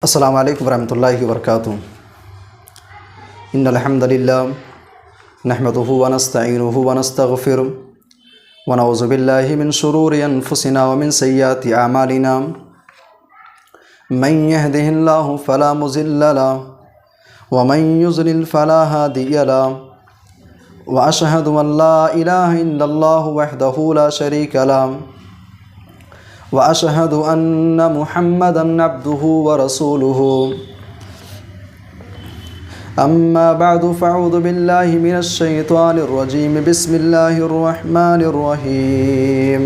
السلام علیکم ورحمۃ اللہ وبرکاتہ۔ ان الحمد للہ نحمده ونستعینه ونستغفره ونعوذ باللہ من شرور انفسنا ومن سیئات اعمالنا من يهده الله فلا مضل له ومن يضلل فلا هادي له واشهد ان لا اله الا الله وحده لا شريك له واشهد ان محمدا عبده ورسوله اما بعد فاعوذ بالله من الشيطان الرجيم بسم الله الرحمن الرحيم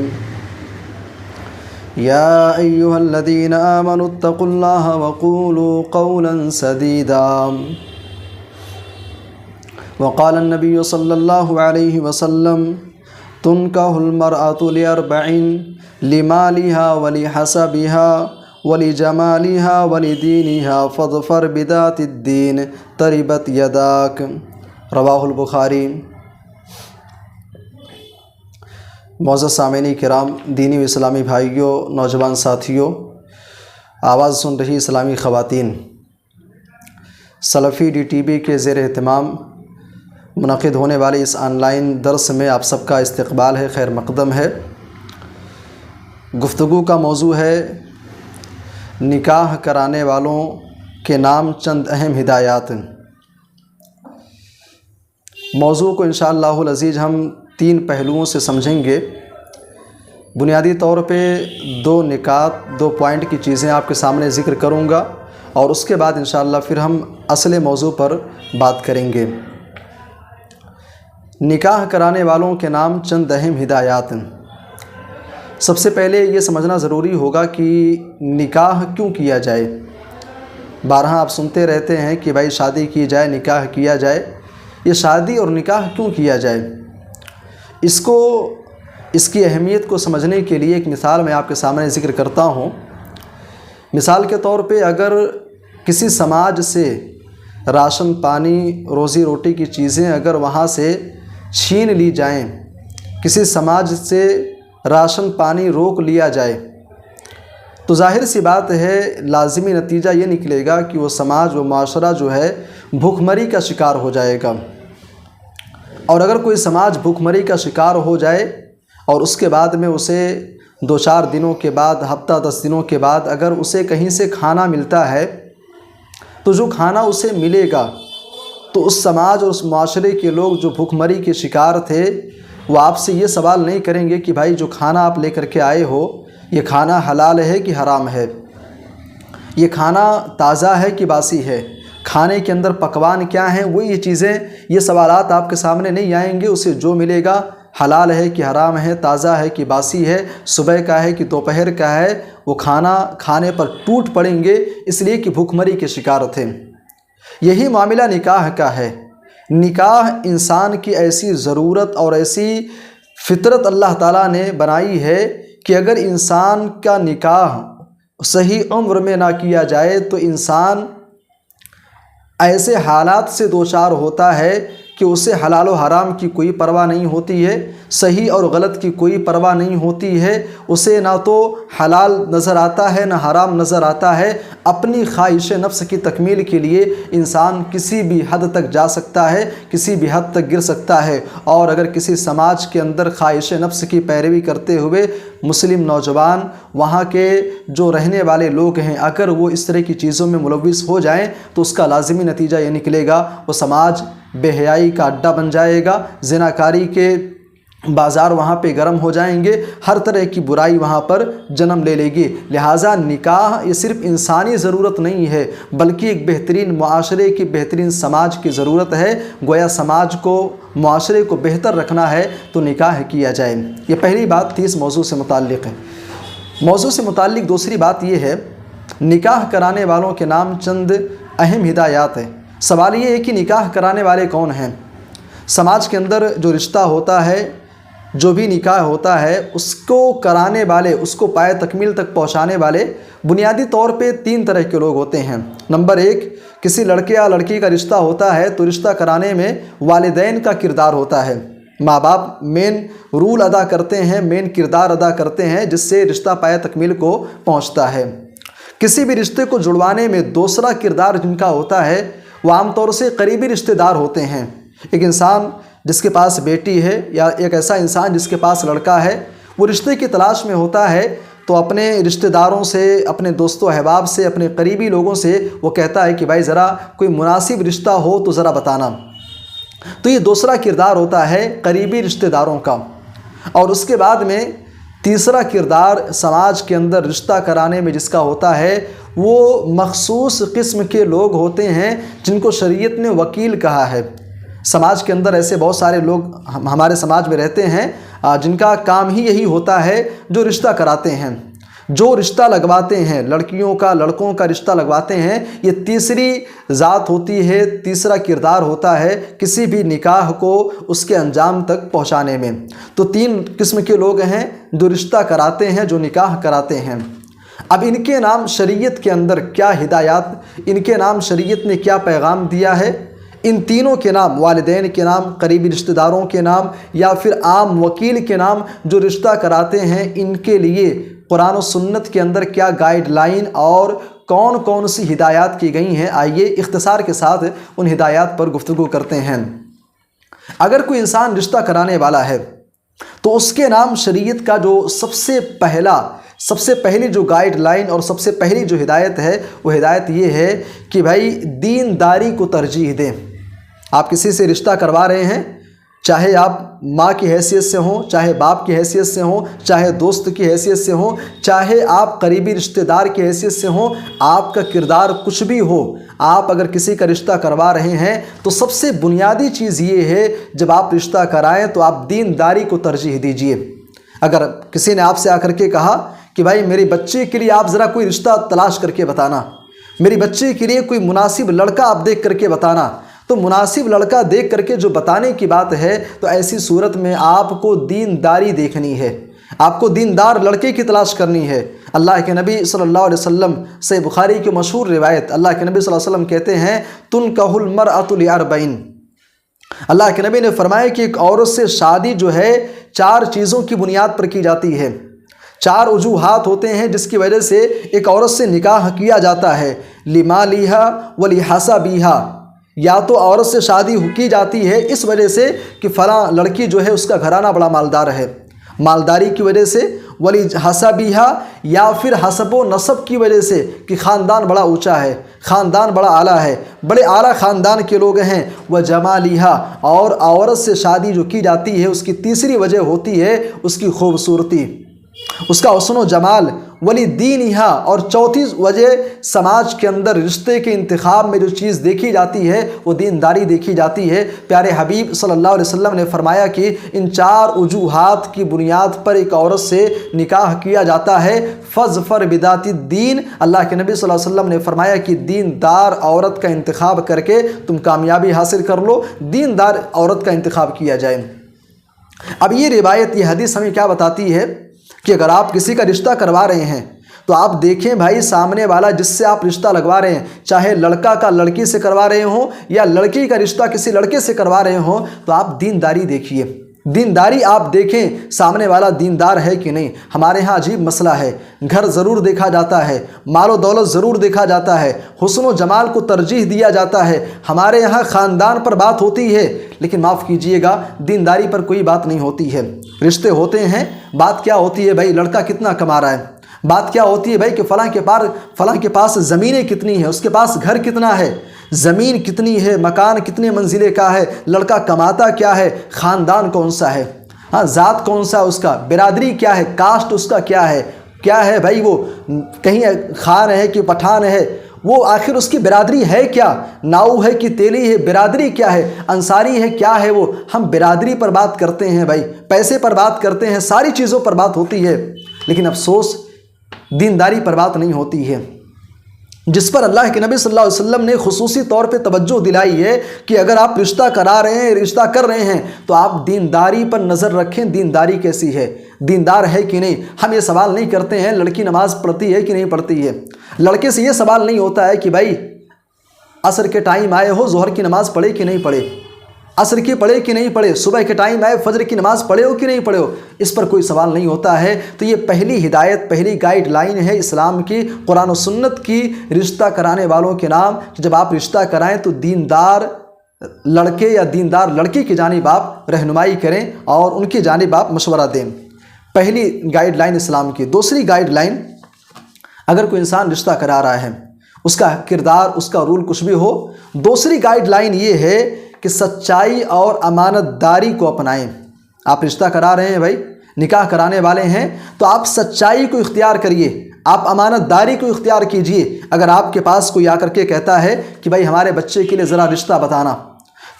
يا ايها الذين امنوا اتقوا الله وقولوا قولا سديدا وقال النبي صلى الله عليه وسلم تنكح المرأة لأربع لمالها ولحسبها ولجمالها ولدينها فاظفر بذات الدين تربت يداك۔ رواہ البخاری۔ معزز سامعین کرام، دینی و اسلامی بھائیوں، نوجوان ساتھیوں، آواز سن رہی اسلامی خواتین، سلفی ڈی ٹی وی کے زیر اہتمام منعقد ہونے والے اس آن لائن درس میں آپ سب کا استقبال ہے، خیر مقدم ہے۔ گفتگو کا موضوع ہے نکاح کرانے والوں کے نام چند اہم ہدایات۔ موضوع کو انشاءاللہ العزیز ہم 3 پہلوؤں سے سمجھیں گے۔ بنیادی طور پہ 2 نکات، 2 پوائنٹ کی چیزیں آپ کے سامنے ذکر کروں گا، اور اس کے بعد انشاءاللہ پھر ہم اصل موضوع پر بات کریں گے۔ نکاح کرانے والوں کے نام چند اہم ہدایات۔ سب سے پہلے یہ سمجھنا ضروری ہوگا کہ نکاح کیوں کیا جائے۔ بارہا آپ سنتے رہتے ہیں کہ بھائی شادی کی جائے، نکاح کیا جائے۔ یہ شادی اور نکاح کیوں کیا جائے، اس کی اہمیت کو سمجھنے کے لیے ایک مثال میں آپ کے سامنے ذکر کرتا ہوں۔ مثال کے طور پہ اگر کسی سماج سے راشن پانی، روزی روٹی کی چیزیں اگر وہاں سے چھین لی جائیں، کسی سماج سے راشن پانی روک لیا جائے، تو ظاہر سی بات ہے لازمی نتیجہ یہ نکلے گا کہ وہ سماج، وہ معاشرہ جو ہے بھوک مری کا شکار ہو جائے گا۔ اور اگر کوئی سماج بھوک مری کا شکار ہو جائے اور اس کے بعد میں اسے 2-4 دنوں کے بعد، ہفتہ 10 دنوں کے بعد اگر اسے کہیں سے کھانا ملتا ہے، تو جو کھانا اسے ملے گا تو اس سماج اور اس معاشرے کے لوگ جو بھوک مری کے شکار تھے، وہ آپ سے یہ سوال نہیں کریں گے کہ بھائی جو کھانا آپ لے کر کے آئے ہو، یہ کھانا حلال ہے کہ حرام ہے، یہ کھانا تازہ ہے کہ باسی ہے، کھانے کے اندر پکوان کیا ہیں، وہ یہ چیزیں، یہ سوالات آپ کے سامنے نہیں آئیں گے۔ اسے جو ملے گا حلال ہے کہ حرام ہے، تازہ ہے کہ باسی ہے، صبح کا ہے کہ دوپہر کا ہے، وہ کھانا کھانے پر ٹوٹ پڑیں گے، اس لیے کہ بھوک مری کے شکار تھے۔ یہی معاملہ نکاح کا ہے۔ نکاح انسان کی ایسی ضرورت اور ایسی فطرت اللہ تعالیٰ نے بنائی ہے کہ اگر انسان کا نکاح صحیح عمر میں نہ کیا جائے تو انسان ایسے حالات سے دوچار ہوتا ہے کہ اسے حلال و حرام کی کوئی پرواہ نہیں ہوتی ہے، صحیح اور غلط کی کوئی پرواہ نہیں ہوتی ہے، اسے نہ تو حلال نظر آتا ہے نہ حرام نظر آتا ہے۔ اپنی خواہش نفس کی تکمیل کے لیے انسان کسی بھی حد تک جا سکتا ہے، کسی بھی حد تک گر سکتا ہے۔ اور اگر کسی سماج کے اندر خواہش نفس کی پیروی کرتے ہوئے مسلم نوجوان، وہاں کے جو رہنے والے لوگ ہیں، اگر وہ اس طرح کی چیزوں میں ملوث ہو جائیں تو اس کا لازمی نتیجہ یہ نکلے گا وہ سماج بے حیائی کا اڈہ بن جائے گا، زناکاری کے بازار وہاں پہ گرم ہو جائیں گے، ہر طرح کی برائی وہاں پر جنم لے لے گی۔ لہٰذا نکاح یہ صرف انسانی ضرورت نہیں ہے، بلکہ ایک بہترین معاشرے کی، بہترین سماج کی ضرورت ہے۔ گویا سماج کو، معاشرے کو بہتر رکھنا ہے تو نکاح کیا جائے۔ یہ پہلی بات تھی، اس موضوع سے متعلق ہے۔ موضوع سے متعلق دوسری بات یہ ہے، نکاح کرانے والوں کے نام چند اہم ہدایات ہیں۔ سوال یہ ہے کہ نکاح کرانے والے کون ہیں؟ سماج کے اندر جو رشتہ ہوتا ہے، جو بھی نکاح ہوتا ہے، اس کو کرانے والے، اس کو پائے تکمیل تک پہنچانے والے بنیادی طور پہ 3 طرح کے لوگ ہوتے ہیں۔ نمبر 1، کسی لڑکے یا لڑکی کا رشتہ ہوتا ہے تو رشتہ کرانے میں والدین کا کردار ہوتا ہے۔ ماں باپ مین رول ادا کرتے ہیں، مین کردار ادا کرتے ہیں، جس سے رشتہ پائے تکمیل کو پہنچتا ہے۔ کسی بھی رشتے کو جڑوانے میں دوسرا کردار جن کا ہوتا ہے وہ عام طور سے قریبی رشتہ دار ہوتے ہیں۔ ایک انسان جس کے پاس بیٹی ہے یا ایک ایسا انسان جس کے پاس لڑکا ہے، وہ رشتے کی تلاش میں ہوتا ہے تو اپنے رشتہ داروں سے، اپنے دوست و احباب سے، اپنے قریبی لوگوں سے وہ کہتا ہے کہ بھائی ذرا کوئی مناسب رشتہ ہو تو ذرا بتانا۔ تو یہ دوسرا کردار ہوتا ہے قریبی رشتہ داروں کا۔ اور اس کے بعد میں تیسرا کردار سماج کے اندر رشتہ کرانے میں جس کا ہوتا ہے وہ مخصوص قسم کے لوگ ہوتے ہیں جن کو شریعت نے وکیل کہا ہے۔ سماج کے اندر ایسے بہت سارے لوگ ہمارے سماج میں رہتے ہیں جن کا کام ہی یہی ہوتا ہے، جو رشتہ کراتے ہیں، جو رشتہ لگواتے ہیں، لڑکیوں کا لڑکوں کا رشتہ لگواتے ہیں۔ یہ تیسری ذات ہوتی ہے، تیسرا کردار ہوتا ہے کسی بھی نکاح کو اس کے انجام تک پہنچانے میں۔ تو تین قسم کے لوگ ہیں جو رشتہ کراتے ہیں، جو نکاح کراتے ہیں۔ اب ان کے نام شریعت کے اندر کیا ہدایات، ان کے نام شریعت نے کیا پیغام دیا ہے؟ ان تینوں کے نام، والدین کے نام، قریبی رشتہ داروں کے نام یا پھر عام وکیل کے نام جو رشتہ کراتے ہیں، ان کے لیے قرآن و سنت کے اندر کیا گائیڈ لائن اور کون کون سی ہدایات کی گئی ہیں، آئیے اختصار کے ساتھ ان ہدایات پر گفتگو کرتے ہیں۔ اگر کوئی انسان رشتہ کرانے والا ہے تو اس کے نام شریعت کا جو سب سے پہلی جو گائیڈ لائن اور سب سے پہلی جو ہدایت ہے وہ ہدایت یہ ہے کہ بھائی دینداری کو ترجیح دیں۔ آپ کسی سے رشتہ کروا رہے ہیں، چاہے آپ ماں کی حیثیت سے ہوں، چاہے باپ کی حیثیت سے ہوں، چاہے دوست کی حیثیت سے ہوں، چاہے آپ قریبی رشتہ دار کی حیثیت سے ہوں، آپ کا کردار کچھ بھی ہو، آپ اگر کسی کا رشتہ کروا رہے ہیں تو سب سے بنیادی چیز یہ ہے جب آپ رشتہ کرائیں تو آپ دینداری کو ترجیح دیجئے۔ اگر کسی نے آپ سے آ کر کے کہا کہ بھائی میری بچی کے لیے آپ ذرا کوئی رشتہ تلاش کر کے بتانا، میری بچی کے لیے کوئی مناسب لڑکا آپ دیکھ کر کے بتانا، تو مناسب لڑکا دیکھ کر کے جو بتانے کی بات ہے تو ایسی صورت میں آپ کو دینداری دیکھنی ہے، آپ کو دیندار لڑکے کی تلاش کرنی ہے۔ اللہ کے نبی صلی اللہ علیہ وسلم، صحیح بخاری کی مشہور روایت، اللہ کے نبی صلی اللہ علیہ وسلم کہتے ہیں تنکح المرأۃ لاربعین، اللہ کے نبی نے فرمایا کہ ایک عورت سے شادی جو ہے 4 چیزوں کی بنیاد پر کی جاتی ہے۔ 4 وجوہات ہوتے ہیں جس کی وجہ سے ایک عورت سے نکاح کیا جاتا ہے، لمالہا ولحسبہا، یا تو عورت سے شادی کی جاتی ہے اس وجہ سے کہ فلاں لڑکی جو ہے اس کا گھرانہ بڑا مالدار ہے، مالداری کی وجہ سے، ولحسبہا، یا پھر حسب و نسب کی وجہ سے کہ خاندان بڑا اونچا ہے، خاندان بڑا اعلیٰ ہے، بڑے اعلیٰ خاندان کے لوگ ہیں، وجمالہا، اور عورت سے شادی جو کی جاتی ہے اس کی تیسری وجہ ہوتی ہے اس کی خوبصورتی، اس کا حسن و جمال، ولدینہا، اور چوتھی وجہ سماج کے اندر رشتے کے انتخاب میں جو چیز دیکھی جاتی ہے وہ دینداری دیکھی جاتی ہے۔ پیارے حبیب صلی اللہ علیہ وسلم نے فرمایا کہ ان 4 وجوہات کی بنیاد پر ایک عورت سے نکاح کیا جاتا ہے۔ فاظفر بذات الدین، اللہ کے نبی صلی اللہ علیہ وسلم نے فرمایا کہ دیندار عورت کا انتخاب کر کے تم کامیابی حاصل کر لو، دیندار عورت کا انتخاب کیا جائے۔ اب یہ روایت، یہ حدیث ہمیں کیا بتاتی ہے کہ اگر آپ کسی کا رشتہ کروا رہے ہیں تو آپ دیکھیں بھائی سامنے والا جس سے آپ رشتہ لگوا رہے ہیں، چاہے لڑکا کا لڑکی سے کروا رہے ہوں یا لڑکی کا رشتہ کسی لڑکے سے کروا رہے ہوں، تو آپ دینداری دیکھیے، دینداری آپ دیکھیں سامنے والا دیندار ہے کہ نہیں۔ ہمارے ہاں عجیب مسئلہ ہے، گھر ضرور دیکھا جاتا ہے، مال و دولت ضرور دیکھا جاتا ہے، حسن و جمال کو ترجیح دیا جاتا ہے، ہمارے یہاں خاندان پر بات ہوتی ہے، لیکن معاف کیجئے گا دینداری پر کوئی بات نہیں ہوتی ہے۔ رشتے ہوتے ہیں، بات کیا ہوتی ہے بھائی لڑکا کتنا کما رہا ہے، بات کیا ہوتی ہے بھائی کہ فلاں کے پاس زمینیں کتنی ہیں، اس کے پاس گھر کتنا ہے، زمین کتنی ہے، مکان کتنے منزلے کا ہے، لڑکا کماتا کیا ہے، خاندان کون سا ہے، ذات کون سا اس کا، برادری کیا ہے، کاسٹ اس کا کیا ہے بھائی، وہ کہیں خان ہے کہ پٹھان ہے، وہ آخر اس کی برادری ہے کیا، ناؤ ہے کہ تیلی ہے، برادری کیا ہے، انصاری ہے، کیا ہے وہ۔ ہم برادری پر بات کرتے ہیں بھائی، پیسے پر بات کرتے ہیں، ساری چیزوں پر بات ہوتی ہے، لیکن افسوس دینداری پر بات نہیں ہوتی ہے، جس پر اللہ کے نبی صلی اللہ علیہ وسلم نے خصوصی طور پہ توجہ دلائی ہے کہ اگر آپ رشتہ کرا رہے ہیں، رشتہ کر رہے ہیں تو آپ دینداری پر نظر رکھیں، دینداری کیسی ہے، دیندار ہے کہ نہیں۔ ہم یہ سوال نہیں کرتے ہیں لڑکی نماز پڑھتی ہے کہ نہیں پڑھتی ہے، لڑکے سے یہ سوال نہیں ہوتا ہے کہ بھائی عصر کے ٹائم آئے ہو ظہر کی نماز پڑھے کہ نہیں پڑھے، عصر کی پڑھے کہ نہیں پڑھے، صبح کے ٹائم آئے فجر کی نماز پڑھے ہو کہ نہیں پڑھے ہو، اس پر کوئی سوال نہیں ہوتا ہے۔ تو یہ پہلی ہدایت، پہلی گائیڈ لائن ہے اسلام کی، قرآن و سنت کی رشتہ کرانے والوں کے نام، کہ جب آپ رشتہ کرائیں تو دیندار لڑکے یا دیندار لڑکی کی جانب آپ رہنمائی کریں اور ان کی جانب آپ مشورہ دیں۔ پہلی گائیڈ لائن اسلام کی۔ دوسری گائیڈ لائن، اگر کوئی انسان رشتہ کرا رہا ہے، اس کا کردار، اس کا رول کچھ بھی ہو، دوسری گائیڈ لائن یہ ہے کہ سچائی اور امانت داری کو اپنائیں۔ آپ رشتہ کرا رہے ہیں بھائی، نکاح کرانے والے ہیں، تو آپ سچائی کو اختیار کریے، آپ امانت داری کو اختیار کیجئے۔ اگر آپ کے پاس کوئی آ کر کے کہتا ہے کہ بھائی ہمارے بچے کے لیے ذرا رشتہ بتانا،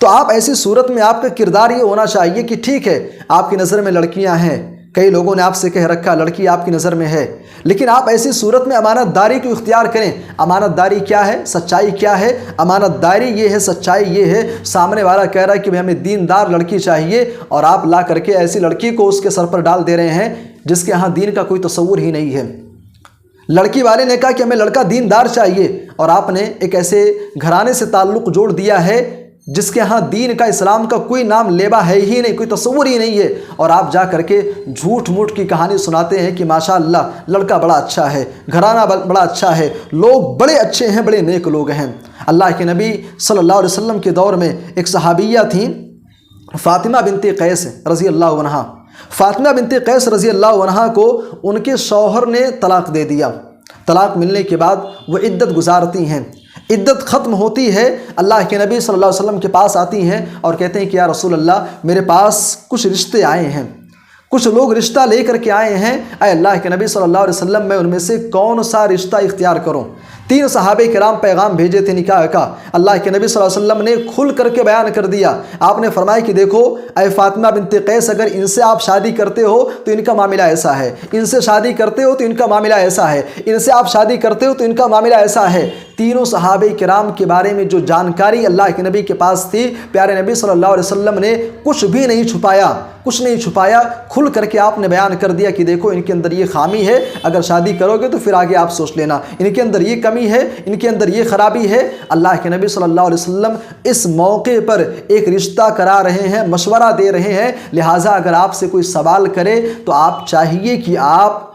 تو آپ ایسی صورت میں آپ کا کردار یہ ہونا چاہیے کہ ٹھیک ہے آپ کی نظر میں لڑکیاں ہیں، کئی لوگوں نے آپ سے کہہ رکھا لڑکی آپ کی نظر میں ہے، لیکن آپ ایسی صورت میں امانت داری کو اختیار کریں۔ امانت داری کیا ہے؟ سچائی کیا ہے؟ امانت داری یہ ہے، سچائی یہ ہے، سامنے والا کہہ رہا ہے کہ ہمیں دیندار لڑکی چاہیے، اور آپ لا کر کے ایسی لڑکی کو اس کے سر پر ڈال دے رہے ہیں جس کے ہاں دین کا کوئی تصور ہی نہیں ہے۔ لڑکی والے نے کہا کہ ہمیں لڑکا دیندار چاہیے، اور آپ نے ایک ایسے گھرانے سے تعلق جوڑ دیا ہے جس کے ہاں دین کا، اسلام کا کوئی نام لیبا ہے ہی نہیں، کوئی تصور ہی نہیں ہے، اور آپ جا کر کے جھوٹ موٹ کی کہانی سناتے ہیں کہ ماشاءاللہ لڑکا بڑا اچھا ہے، گھرانہ بڑا اچھا ہے، لوگ بڑے اچھے ہیں، بڑے نیک لوگ ہیں۔ اللہ کے نبی صلی اللہ علیہ وسلم کے دور میں ایک صحابیہ تھیں، فاطمہ بنت قیس رضی اللہ عنہا۔ فاطمہ بنت قیس رضی اللہ عنہا کو ان کے شوہر نے طلاق دے دیا۔ طلاق ملنے کے بعد وہ عدت گزارتی ہیں، عدت ختم ہوتی ہے، اللہ کے نبی صلی اللہ علیہ وسلم کے پاس آتی ہیں اور کہتے ہیں کہ یا رسول اللہ، میرے پاس کچھ رشتے آئے ہیں، کچھ لوگ رشتہ لے کر کے آئے ہیں، اے اللہ کے نبی صلی اللہ علیہ وسلم میں ان میں سے کون سا رشتہ اختیار کروں؟ 3 صحابہ کرام پیغام بھیجے تھے نکاح کا، اللہ کے نبی صلی اللہ علیہ وسلم نے کھل کر کے بیان کر دیا۔ آپ نے فرمایا کہ دیکھو اے فاطمہ بنت قیس، اگر ان سے آپ شادی کرتے ہو تو ان کا معاملہ ایسا ہے، ان سے شادی کرتے ہو تو ان کا معاملہ ایسا ہے، ان سے آپ شادی کرتے ہو تو ان کا معاملہ ایسا ہے۔ تینوں صحابہ کرام کے بارے میں جو جانکاری اللہ کے نبی کے پاس تھی، پیارے نبی صلی اللہ علیہ وسلم نے کچھ بھی نہیں چھپایا، کچھ نہیں چھپایا، کھل کر کے آپ نے بیان کر دیا کہ دیکھو ان کے اندر یہ خامی ہے، اگر شادی کرو گے تو پھر آگے آپ سوچ لینا، ان کے اندر یہ کمی ہے، ان کے اندر یہ خرابی ہے۔ اللہ کے نبی صلی اللہ علیہ وسلم اس موقع پر ایک رشتہ کرا رہے ہیں، مشورہ دے رہے ہیں، لہٰذا اگر آپ سے کوئی سوال کرے تو آپ چاہیے کہ آپ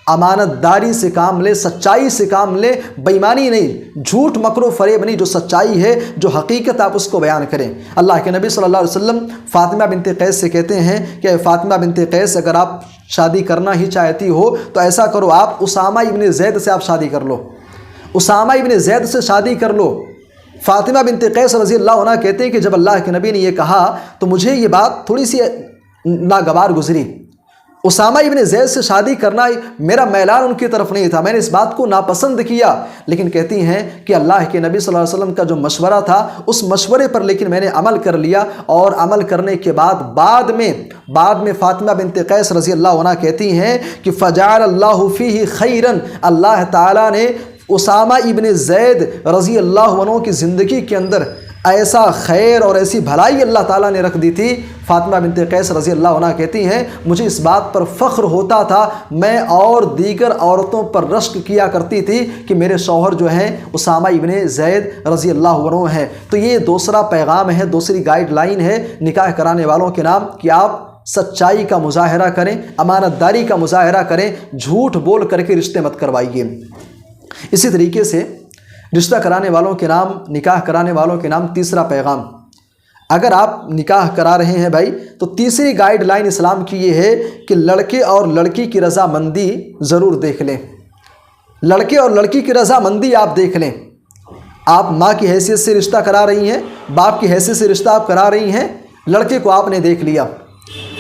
امانت داری سے کام لیں، سچائی سے کام لیں، بے ایمانی نہیں، جھوٹ مکر و فریب نہیں، جو سچائی ہے، جو حقیقت آپ اس کو بیان کریں۔ اللہ کے نبی صلی اللہ علیہ وسلم فاطمہ بنت قیس سے کہتے ہیں کہ فاطمہ بنت قیس، اگر آپ شادی کرنا ہی چاہتی ہو تو ایسا کرو، آپ اسامہ ابن زید سے آپ شادی کر لو، اسامہ ابن زید سے شادی کر لو۔ فاطمہ بنت قیس رضی اللہ عنہ کہتے ہیں کہ جب اللہ کے نبی نے یہ کہا تو مجھے یہ بات تھوڑی سی ناگوار گزری۔ اسامہ ابن زید سے شادی کرنا میرا میلان ان کی طرف نہیں تھا، میں نے اس بات کو ناپسند کیا، لیکن کہتی ہیں کہ اللہ کے نبی صلی اللہ علیہ وسلم کا جو مشورہ تھا اس مشورے پر لیکن میں نے عمل کر لیا، اور عمل کرنے کے بعد میں فاطمہ بنت قیس رضی اللہ عنہ کہتی ہیں کہ فجعل اللہ فیہ خیرا، اللہ تعالیٰ نے اسامہ ابن زید رضی اللہ عنہ کی زندگی کے اندر ایسا خیر اور ایسی بھلائی اللہ تعالیٰ نے رکھ دی تھی۔ فاطمہ بنت قیس رضی اللہ عنہ کہتی ہیں مجھے اس بات پر فخر ہوتا تھا، میں اور دیگر عورتوں پر رشک کیا کرتی تھی کہ میرے شوہر جو ہیں اسامہ ابن زید رضی اللہ عنہ ہیں۔ تو یہ دوسرا پیغام ہے، دوسری گائیڈ لائن ہے نکاح کرانے والوں کے نام کہ آپ سچائی کا مظاہرہ کریں، امانت داری کا مظاہرہ کریں، جھوٹ بول کر کے رشتے مت کروائیے۔ اسی طریقے سے رشتہ کرانے والوں کے نام، نکاح کرانے والوں کے نام تیسرا پیغام، اگر آپ نکاح کرا رہے ہیں بھائی تو تیسری گائیڈ لائن اسلام کی یہ ہے کہ لڑکے اور لڑکی کی رضامندی ضرور دیکھ لیں۔ لڑکے اور لڑکی کی رضامندی آپ دیکھ لیں۔ آپ ماں کی حیثیت سے رشتہ کرا رہی ہیں، باپ کی حیثیت سے رشتہ آپ کرا رہی ہیں، لڑکے کو آپ نے دیکھ لیا،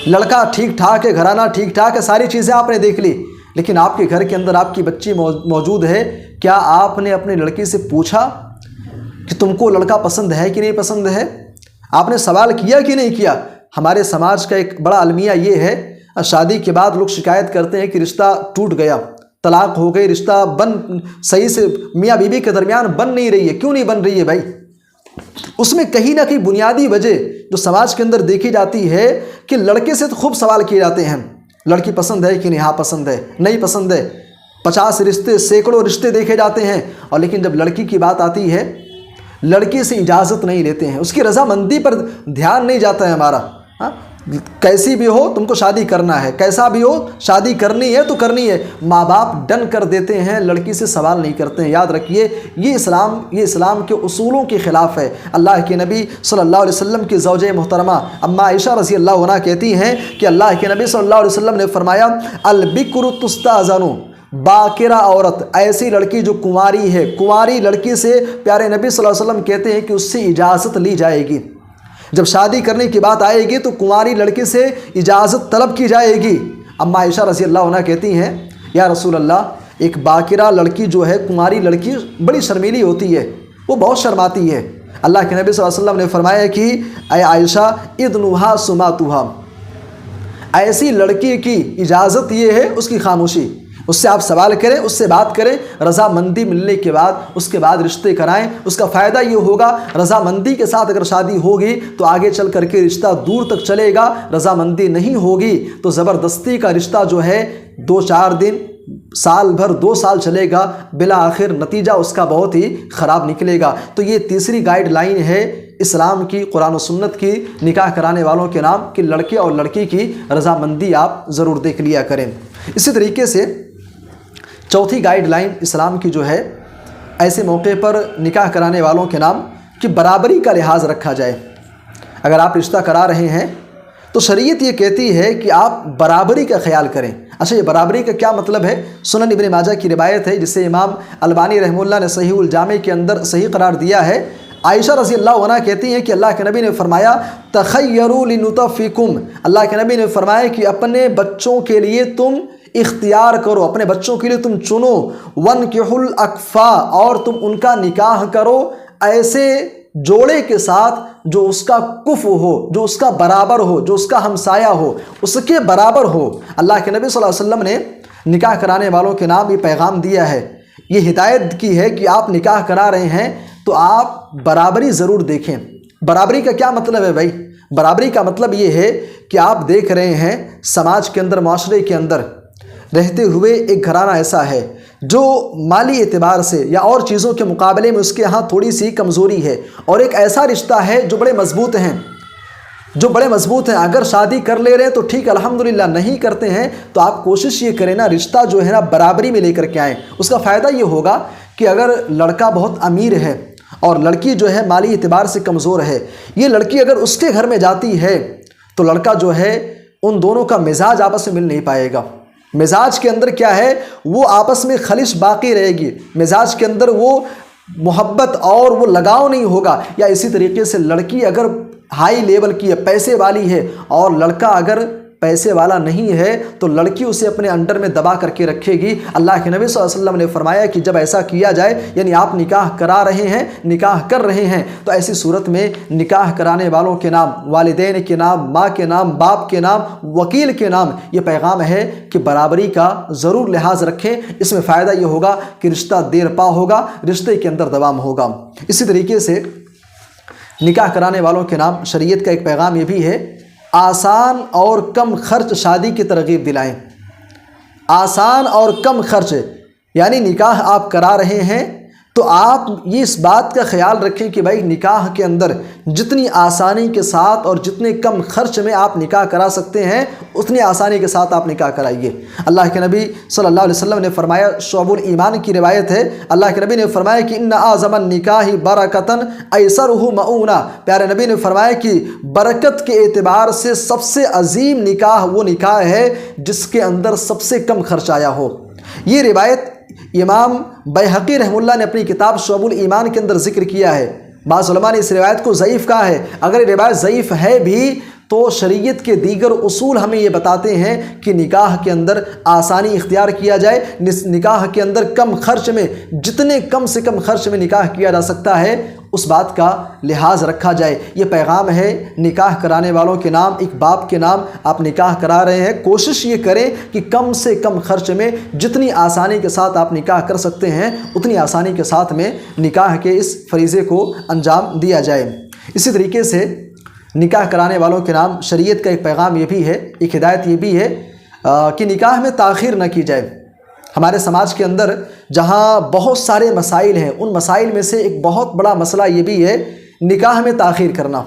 لڑکا ٹھیک ٹھاک ہے، گھرانہ ٹھیک ٹھاک ہے، ساری چیزیں آپ نے دیکھ لی، لیکن آپ کے گھر کے اندر آپ کی بچی موجود ہے، کیا آپ نے اپنی لڑکی سے پوچھا کہ تم کو لڑکا پسند ہے کہ نہیں پسند ہے؟ آپ نے سوال کیا کہ نہیں کیا؟ ہمارے سماج کا ایک بڑا المیہ یہ ہے، شادی کے بعد لوگ شکایت کرتے ہیں کہ رشتہ ٹوٹ گیا، طلاق ہو گئی، رشتہ صحیح سے میاں بیوی کے درمیان بن نہیں رہی ہے۔ کیوں نہیں بن رہی ہے بھائی؟ اس میں کہیں نہ کہیں بنیادی وجہ جو سماج کے اندر دیکھی جاتی ہے کہ لڑکے سے تو خوب سوال کیے جاتے ہیں، لڑکی پسند ہے کہ نہیں؟ ہاں پسند ہے، نہیں پسند ہے، 50 رشتے، سینکڑوں رشتے دیکھے جاتے ہیں، اور لیکن جب لڑکی کی بات آتی ہے لڑکی سے اجازت نہیں لیتے ہیں، اس کی رضامندی پر دھیان نہیں جاتا ہے ہمارا. ہاں، کیسی بھی ہو تم کو شادی کرنا ہے، کیسا بھی ہو شادی کرنی ہے تو کرنی ہے. ماں باپ ڈن کر دیتے ہیں، لڑکی سے سوال نہیں کرتے ہیں. یاد رکھیے یہ اسلام کے اصولوں کے خلاف ہے. اللہ کے نبی صلی اللہ علیہ وسلم کی زوجہ محترمہ اما عائشہ رضی اللہ عنہا کہتی ہیں کہ اللہ کے نبی صلی اللہ علیہ وسلم نے فرمایا البکر تستاذن، باکرہ عورت ایسی لڑکی جو کنواری ہے، کنواری لڑکی سے پیارے نبی صلی اللہ علیہ وسلم کہتے ہیں کہ اس سے اجازت لی جائے گی. جب شادی کرنے کی بات آئے گی تو کنواری لڑکی سے اجازت طلب کی جائے گی. اما عائشہ رضی اللہ عنہا کہتی ہیں یا رسول اللہ، ایک باکرہ لڑکی جو ہے، کنواری لڑکی بڑی شرمیلی ہوتی ہے، وہ بہت شرماتی ہے. اللہ کے نبی صلی اللہ علیہ وسلم نے فرمایا کہ اے عائشہ اذنھا سماتھا، ایسی لڑکی کی اجازت یہ ہے اس کی خاموشی. اس سے آپ سوال کریں، اس سے بات کریں، رضامندی ملنے کے بعد اس کے بعد رشتے کرائیں. اس کا فائدہ یہ ہوگا، رضامندی کے ساتھ اگر شادی ہوگی تو آگے چل کر کے رشتہ دور تک چلے گا. رضامندی نہیں ہوگی تو زبردستی کا رشتہ جو ہے 2-4 دن، سال بھر، 2 سال چلے گا، بالآخر نتیجہ اس کا بہت ہی خراب نکلے گا. تو یہ تیسری گائیڈ لائن ہے اسلام کی، قرآن و سنت کی، نکاح کرانے والوں کے نام کہ لڑکے اور لڑکی کی رضامندی آپ ضرور دیکھ لیا کریں. اسی طریقے سے چوتھی گائیڈ لائن اسلام کی جو ہے، ایسے موقع پر نکاح کرانے والوں کے نام کہ برابری کا لحاظ رکھا جائے. اگر آپ رشتہ کرا رہے ہیں تو شریعت یہ کہتی ہے کہ آپ برابری کا خیال کریں. اچھا، یہ برابری کا کیا مطلب ہے؟ سنن ابن ماجہ کی روایت ہے جسے امام البانی رحمہ اللہ نے صحیح الجامع کے اندر صحیح قرار دیا ہے. عائشہ رضی اللہ عنہا کہتی ہیں کہ اللہ کے نبی نے فرمایا تخیروا لنطفکم، اللہ کے نبی نے فرمایا کہ اپنے بچوں کے لیے تم اختیار کرو، اپنے بچوں کے لیے تم چنو. وانکحوا الاکفا، اور تم ان کا نکاح کرو ایسے جوڑے کے ساتھ جو اس کا کفو ہو، جو اس کا برابر ہو، جو اس کا ہمسایہ ہو، اس کے برابر ہو. اللہ کے نبی صلی اللہ علیہ وسلم نے نکاح کرانے والوں کے نام یہ پیغام دیا ہے، یہ ہدایت کی ہے کہ آپ نکاح کرا رہے ہیں تو آپ برابری ضرور دیکھیں. برابری کا کیا مطلب ہے بھائی؟ برابری کا مطلب یہ ہے کہ آپ دیکھ رہے ہیں سماج کے اندر، معاشرے کے اندر رہتے ہوئے ایک گھرانہ ایسا ہے جو مالی اعتبار سے یا اور چیزوں کے مقابلے میں اس کے ہاں تھوڑی سی کمزوری ہے، اور ایک ایسا رشتہ ہے جو بڑے مضبوط ہیں، اگر شادی کر لے رہے ہیں تو ٹھیک الحمدللہ، نہیں کرتے ہیں تو آپ کوشش یہ کریں نا رشتہ جو ہے نا برابری میں لے کر کے آئیں. اس کا فائدہ یہ ہوگا کہ اگر لڑکا بہت امیر ہے اور لڑکی جو ہے مالی اعتبار سے کمزور ہے، یہ لڑکی اگر اس کے گھر میں جاتی ہے تو لڑکا جو ہے ان دونوں کا مزاج آپس میں مل نہیں پائے گا. مزاج کے اندر کیا ہے، وہ آپس میں خلش باقی رہے گی، مزاج کے اندر وہ محبت اور وہ لگاؤ نہیں ہوگا. یا اسی طریقے سے لڑکی اگر ہائی لیول کی ہے، پیسے والی ہے، اور لڑکا اگر پیسے والا نہیں ہے تو لڑکی اسے اپنے انڈر میں دبا کر کے رکھے گی. اللہ کے نبی صلی اللہ علیہ وسلم نے فرمایا کہ جب ایسا کیا جائے، یعنی آپ نکاح کرا رہے ہیں، نکاح کر رہے ہیں، تو ایسی صورت میں نکاح کرانے والوں کے نام، والدین کے نام، ماں کے نام، باپ کے نام، وکیل کے نام، یہ پیغام ہے کہ برابری کا ضرور لحاظ رکھیں. اس میں فائدہ یہ ہوگا کہ رشتہ دیر پا ہوگا، رشتے کے اندر دوام ہوگا. اسی طریقے سے نکاح کرانے والوں کے نام شریعت کا ایک پیغام یہ بھی ہے، آسان اور کم خرچ شادی کی ترغیب دلائیں. آسان اور کم خرچ، یعنی نکاح آپ کرا رہے ہیں تو آپ یہ اس بات کا خیال رکھیں کہ بھائی نکاح کے اندر جتنی آسانی کے ساتھ اور جتنے کم خرچ میں آپ نکاح کرا سکتے ہیں اتنی آسانی کے ساتھ آپ نکاح کرائیے. اللہ کے نبی صلی اللہ علیہ وسلم نے فرمایا، شعب الایمان کی روایت ہے، اللہ کے نبی نے فرمایا کہ ان اعظم النکاح برکتاً ایسرہ مؤونہ، پیارے نبی نے فرمایا کہ برکت کے اعتبار سے سب سے عظیم نکاح وہ نکاح ہے جس کے اندر سب سے کم خرچ آیا ہو. یہ روایت امام بیہقی رحمہ اللہ نے اپنی کتاب شعب الایمان کے اندر ذکر کیا ہے. بعض علماء نے اس روایت کو ضعیف کہا ہے. اگر یہ روایت ضعیف ہے بھی تو شریعت کے دیگر اصول ہمیں یہ بتاتے ہیں کہ نکاح کے اندر آسانی اختیار کیا جائے، نکاح کے اندر کم خرچ میں، جتنے کم سے کم خرچ میں نکاح کیا جا سکتا ہے اس بات کا لحاظ رکھا جائے. یہ پیغام ہے نکاح کرانے والوں کے نام، ایک باپ کے نام آپ نکاح کرا رہے ہیں، کوشش یہ کریں کہ کم سے کم خرچ میں جتنی آسانی کے ساتھ آپ نکاح کر سکتے ہیں اتنی آسانی کے ساتھ میں نکاح کے اس فریضے کو انجام دیا جائے. اسی طریقے سے نکاح کرانے والوں کے نام شریعت کا ایک پیغام یہ بھی ہے، ایک ہدایت یہ بھی ہے کہ نکاح میں تاخیر نہ کی جائے. ہمارے سماج کے اندر جہاں بہت سارے مسائل ہیں، ان مسائل میں سے ایک بہت بڑا مسئلہ یہ بھی ہے نکاح میں تاخیر کرنا۔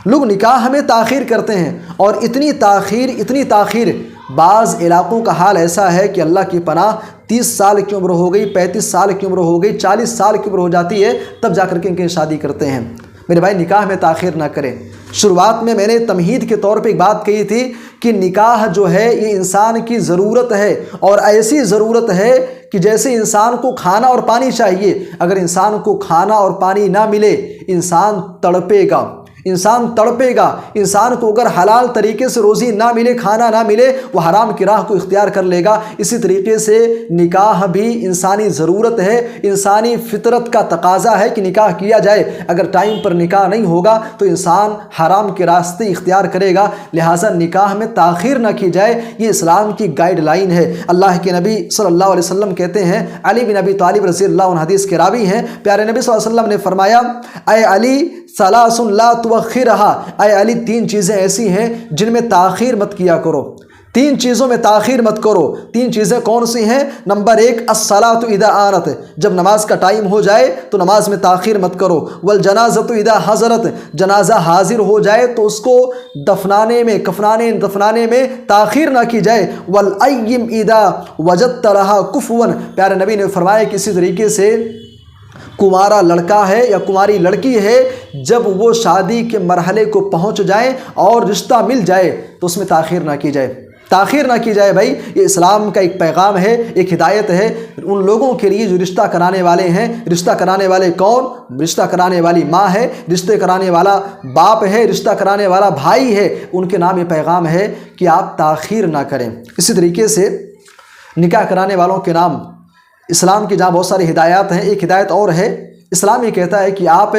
لوگ نکاح میں تاخیر کرتے ہیں، اور اتنی تاخیر بعض علاقوں کا حال ایسا ہے کہ اللہ کی پناہ 30 سال کی عمر ہو گئی، 35 سال کی عمر ہو گئی، 40 سال کی عمر ہو جاتی ہے، تب جا کر کے ان کی شادی کرتے ہیں۔ میرے بھائی، نکاح میں تاخیر نہ کریں۔ شروعات میں نے تمہید کے طور پہ ایک بات کہی تھی کہ نکاح جو ہے یہ انسان کی ضرورت ہے، اور ایسی ضرورت ہے کہ جیسے انسان کو کھانا اور پانی چاہیے، اگر انسان کو کھانا اور پانی نہ ملے انسان تڑپے گا، انسان کو اگر حلال طریقے سے روزی نہ ملے، کھانا نہ ملے، وہ حرام کی راہ کو اختیار کر لے گا۔ اسی طریقے سے نکاح بھی انسانی ضرورت ہے، انسانی فطرت کا تقاضا ہے کہ نکاح کیا جائے۔ اگر ٹائم پر نکاح نہیں ہوگا تو انسان حرام کے راستے اختیار کرے گا، لہٰذا نکاح میں تاخیر نہ کی جائے، یہ اسلام کی گائیڈ لائن ہے۔ اللہ کے نبی صلی اللہ علیہ وسلم کہتے ہیں، علی بن ابی طالب رضی اللہ عنہ حدیث کے راوی ہیں، پیارے نبی صلی اللہ علیہ وسلم نے فرمایا، اے علی ثلاث لا تؤخرها، اے علی 3 چیزیں ایسی ہیں جن میں تاخیر مت کیا کرو، 3 چیزوں میں تاخیر مت کرو۔ 3 چیزیں کون سی ہیں؟ نمبر 1 الصلاۃ اذا آنت، جب نماز کا ٹائم ہو جائے تو نماز میں تاخیر مت کرو۔ والجنازۃ اذا حضرت، جنازہ حاضر ہو جائے تو اس کو دفنانے میں تاخیر نہ کی جائے۔ والایم اذا وجدت لها کفوا، پیارے نبی نے فرمایا کہ اسی طریقے سے کنوارا لڑکا ہے یا کنواری لڑکی ہے، جب وہ شادی کے مرحلے کو پہنچ جائیں اور رشتہ مل جائے تو اس میں تاخیر نہ کی جائے۔ بھائی، یہ اسلام کا ایک پیغام ہے، ایک ہدایت ہے ان لوگوں کے لیے جو رشتہ کرانے والے ہیں۔ رشتہ کرانے والے کون؟ رشتہ کرانے والی ماں ہے، رشتہ کرانے والا باپ ہے، رشتہ کرانے والا بھائی ہے، ان کے نام یہ پیغام ہے کہ آپ تاخیر نہ کریں۔ اسی طریقے سے نکاح کرانے والوں کے نام اسلام کی جہاں بہت ساری ہدایات ہیں، ایک ہدایت اور ہے۔ اسلام یہ کہتا ہے کہ آپ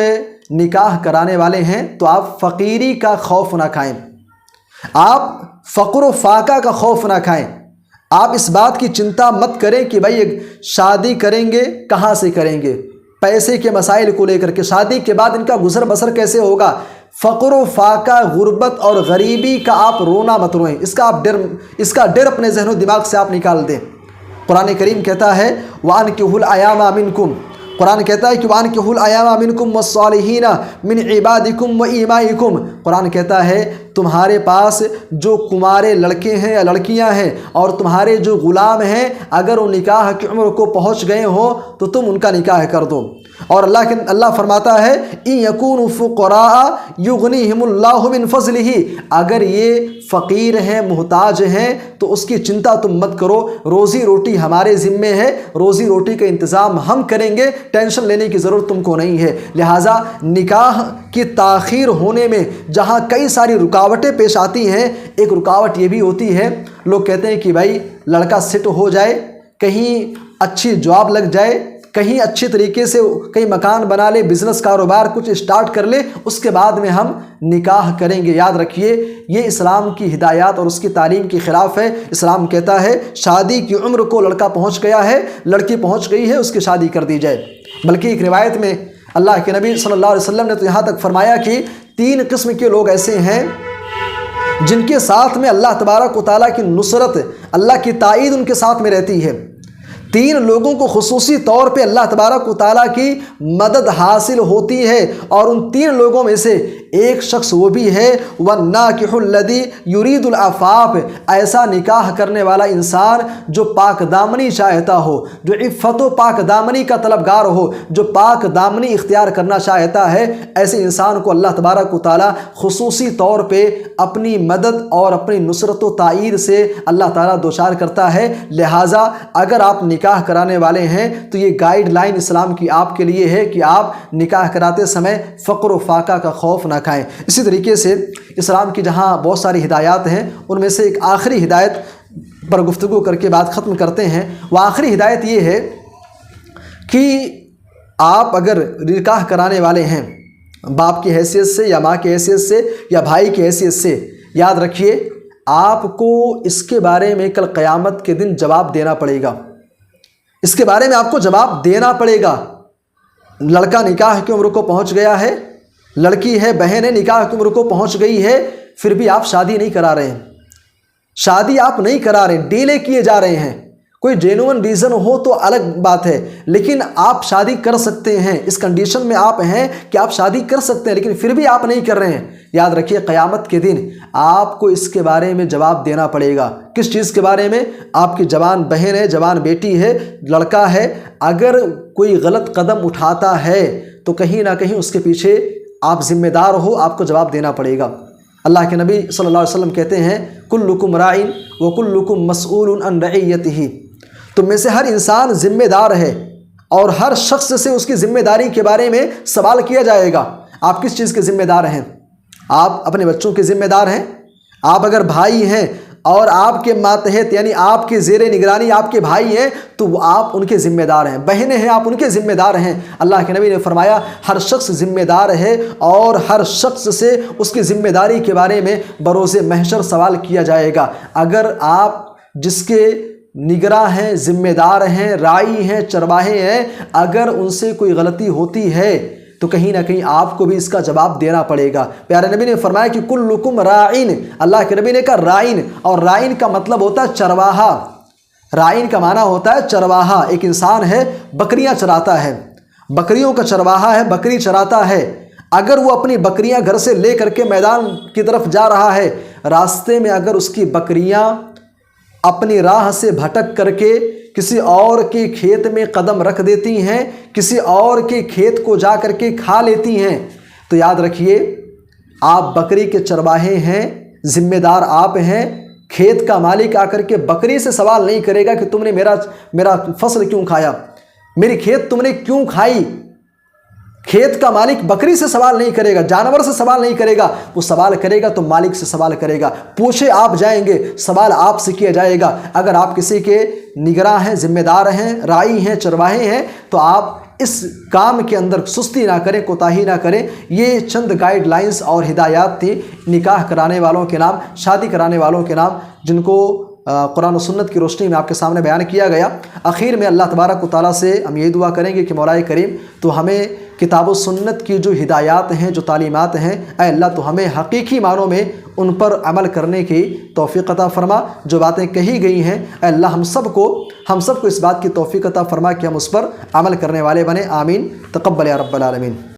نکاح کرانے والے ہیں تو آپ فقیری کا خوف نہ کھائیں، آپ فقر و فاقہ کا خوف نہ کھائیں۔ آپ اس بات کی چنتا مت کریں کہ بھائی شادی کریں گے کہاں سے کریں گے، پیسے کے مسائل کو لے کر کے، شادی کے بعد ان کا گزر بسر کیسے ہوگا۔ فقر و فاقہ، غربت اور غریبی کا آپ رونا مت روئیں، اس کا ڈر اپنے ذہن و دماغ سے آپ نکال دیں۔ قرآن کریم کہتا ہے وَأَنكِحُوا الْأَيَامَ مِنكُمْ، قرآن کہتا ہے کہ وَأَنكِحُوا الْأَيَامَ مِنكُمْ وَالصَّالِحِينَ مِنْ عِبَادِكُمْ وَإِمَائِكُمْ، قرآن کہتا ہے تمہارے پاس جو کنوارے لڑکے ہیں یا لڑکیاں ہیں اور تمہارے جو غلام ہیں، اگر وہ نکاح کی عمر کو پہنچ گئے ہوں تو تم ان کا نکاح کر دو۔ اور اللہ فرماتا ہے اِن یکونوا فقراء یغنیہم اللہ من فضلہ، اگر یہ فقیر ہیں، محتاج ہیں تو اس کی چنتا تم مت کرو، روزی روٹی ہمارے ذمے ہے، روزی روٹی کا انتظام ہم کریں گے، ٹینشن لینے کی ضرورت تم کو نہیں ہے۔ لہٰذا نکاح کی تاخیر ہونے میں جہاں کئی ساری رکاوٹیں پیش آتی ہیں، ایک رکاوٹ یہ بھی ہوتی ہے، لوگ کہتے ہیں کہ بھائی لڑکا سیٹ ہو جائے، کہیں اچھی جاب لگ جائے، کہیں اچھی طریقے سے کہیں مکان بنا لے، بزنس کاروبار کچھ اسٹارٹ کر لے، اس کے بعد میں ہم نکاح کریں گے۔ یاد رکھیے یہ اسلام کی ہدایات اور اس کی تعلیم کے خلاف ہے۔ اسلام کہتا ہے شادی کی عمر کو لڑکا پہنچ گیا ہے، لڑکی پہنچ گئی ہے، اس کی شادی کر دی جائے۔ بلکہ ایک روایت میں اللہ کے نبی صلی اللہ علیہ وسلم نے تو یہاں تک فرمایا کہ 3 قسم کے لوگ ایسے ہیں جن کے ساتھ میں اللہ تبارک و تعالیٰ کی نصرت، اللہ کی تائید ان کے ساتھ میں رہتی ہے۔ 3 لوگوں کو خصوصی طور پہ اللہ تبارک و تعالیٰ کی مدد حاصل ہوتی ہے، اور ان 3 لوگوں میں سے ایک شخص وہ بھی ہے وَالنَّاكِحُ الَّذِي يُرِيدُ الْعَفَافِ، ایسا نکاح کرنے والا انسان جو پاک دامنی چاہتا ہو، جو عفت و پاک دامنی کا طلبگار ہو، جو پاک دامنی اختیار کرنا چاہتا ہے، ایسے انسان کو اللہ تبارک و تعالیٰ خصوصی طور پہ اپنی مدد اور اپنی نصرت و تائید سے اللہ تعالیٰ دوچار کرتا ہے۔ لہٰذا اگر آپ نکاح کرانے والے ہیں تو یہ گائیڈ لائن اسلام کی آپ کے لیے ہے کہ آپ نکاح کراتے سمے فقر و فاقہ کا خوف نہ کھائیں۔ اسی طریقے سے اسلام کی جہاں بہت ساری ہدایات ہیں، ان میں سے ایک آخری ہدایت پر گفتگو کر کے بات ختم کرتے ہیں۔ وہ آخری ہدایت یہ ہے کہ آپ اگر نکاح کرانے والے ہیں باپ کی حیثیت سے یا ماں کی حیثیت سے یا بھائی کی حیثیت سے، یاد رکھیے آپ کو اس کے بارے میں کل قیامت کے دن جواب دینا پڑے گا، اس کے بارے میں آپ کو جواب دینا پڑے گا۔ لڑکا نکاح کی عمر کو پہنچ گیا ہے، لڑکی ہے، بہن ہے، نکاح کی عمر کو پہنچ گئی ہے، پھر بھی آپ شادی نہیں کرا رہے ہیں، شادی آپ نہیں کرا رہے، ڈیلے کیے جا رہے ہیں، کوئی جینوئن ریزن ہو تو الگ بات ہے، لیکن آپ شادی کر سکتے ہیں، اس کنڈیشن میں آپ ہیں کہ آپ شادی کر سکتے ہیں، لیکن پھر بھی آپ نہیں کر رہے ہیں، یاد رکھیے قیامت کے دن آپ کو اس کے بارے میں جواب دینا پڑے گا۔ کس چیز کے بارے میں؟ آپ کی جوان بہن ہے، جوان بیٹی ہے، لڑکا ہے، اگر کوئی غلط قدم اٹھاتا ہے تو کہیں نہ کہیں اس کے پیچھے آپ ذمہ دار ہو، آپ کو جواب دینا پڑے گا۔ اللہ کے نبی صلی اللہ علیہ وسلم کہتے ہیں کلکم راعٍ وکلکم مسئول عن رعیتہ، تم میں سے ہر انسان ذمہ دار ہے اور ہر شخص سے اس کی ذمہ داری کے بارے میں سوال کیا جائے گا۔ آپ کس چیز کے ذمہ دار ہیں؟ آپ اپنے بچوں کے ذمہ دار ہیں۔ آپ اگر بھائی ہیں اور آپ کے ماتحت یعنی آپ کے زیر نگرانی آپ کے بھائی ہیں تو آپ ان کے ذمہ دار ہیں، بہنیں ہیں آپ ان کے ذمہ دار ہیں۔ اللہ کے نبی نے فرمایا ہر شخص ذمہ دار ہے اور ہر شخص سے اس کی ذمہ داری کے بارے میں بروز محشر سوال کیا جائے گا۔ اگر آپ جس کے نگراں ہیں، ذمہ دار ہیں، راعی ہیں، چرواہے ہیں، اگر ان سے کوئی غلطی ہوتی ہے تو کہیں نہ کہیں آپ کو بھی اس کا جواب دینا پڑے گا۔ پیارے نبی نے فرمایا کہ کلکم راعٍ، اللہ کے نبی نے کہا راعٍ، اور راعٍ کا مطلب ہوتا ہے چرواہا۔ راعٍ کا معنی ہوتا ہے چرواہا۔ ایک انسان ہے بکریاں چراتا ہے، بکریوں کا چرواہا ہے، بکری چراتا ہے، اگر وہ اپنی بکریاں گھر سے لے کر کے میدان کی طرف جا رہا ہے، راستے میں اگر اس کی بکریاں اپنی راہ سے بھٹک کر کے کسی اور کے کھیت میں قدم رکھ دیتی ہیں، کسی اور کے کھیت کو جا کر کے کھا لیتی ہیں، تو یاد رکھیے آپ بکری کے چرواہے ہیں، ذمہ دار آپ ہیں۔ کھیت کا مالک آ کر کے بکری سے سوال نہیں کرے گا کہ تم نے میرا فصل کیوں کھایا، میری کھیت تم نے کیوں کھائی۔ کھیت کا مالک بکری سے سوال نہیں کرے گا، جانور سے سوال نہیں کرے گا، وہ سوال کرے گا تو مالک سے سوال کرے گا۔ پوچھے آپ جائیں گے، سوال آپ سے کیا جائے گا۔ اگر آپ کسی کے نگراں ہیں، ذمہ دار ہیں، راعی ہیں، چرواہے ہیں، تو آپ اس کام کے اندر سستی نہ کریں، کوتاہی نہ کریں۔ یہ چند گائیڈ لائنز اور ہدایات تھی نکاح کرانے والوں کے نام، شادی کرانے والوں کے نام، جن کو قرآن و سنت کی روشنی میں آپ کے سامنے بیان کیا گیا۔ آخر میں اللہ تبارک و تعالیٰ سے ہم یہ دعا کریں گے کہ مولا کریم تو ہمیں کتاب و سنت کی جو ہدایات ہیں، جو تعلیمات ہیں، اے اللہ تو ہمیں حقیقی معنوں میں ان پر عمل کرنے کی توفیق عطا فرما۔ جو باتیں کہی گئی ہیں اے اللہ ہم سب کو اس بات کی توفیق عطا فرما کہ ہم اس پر عمل کرنے والے بنیں۔ آمین۔ تقبل یا رب العالمین۔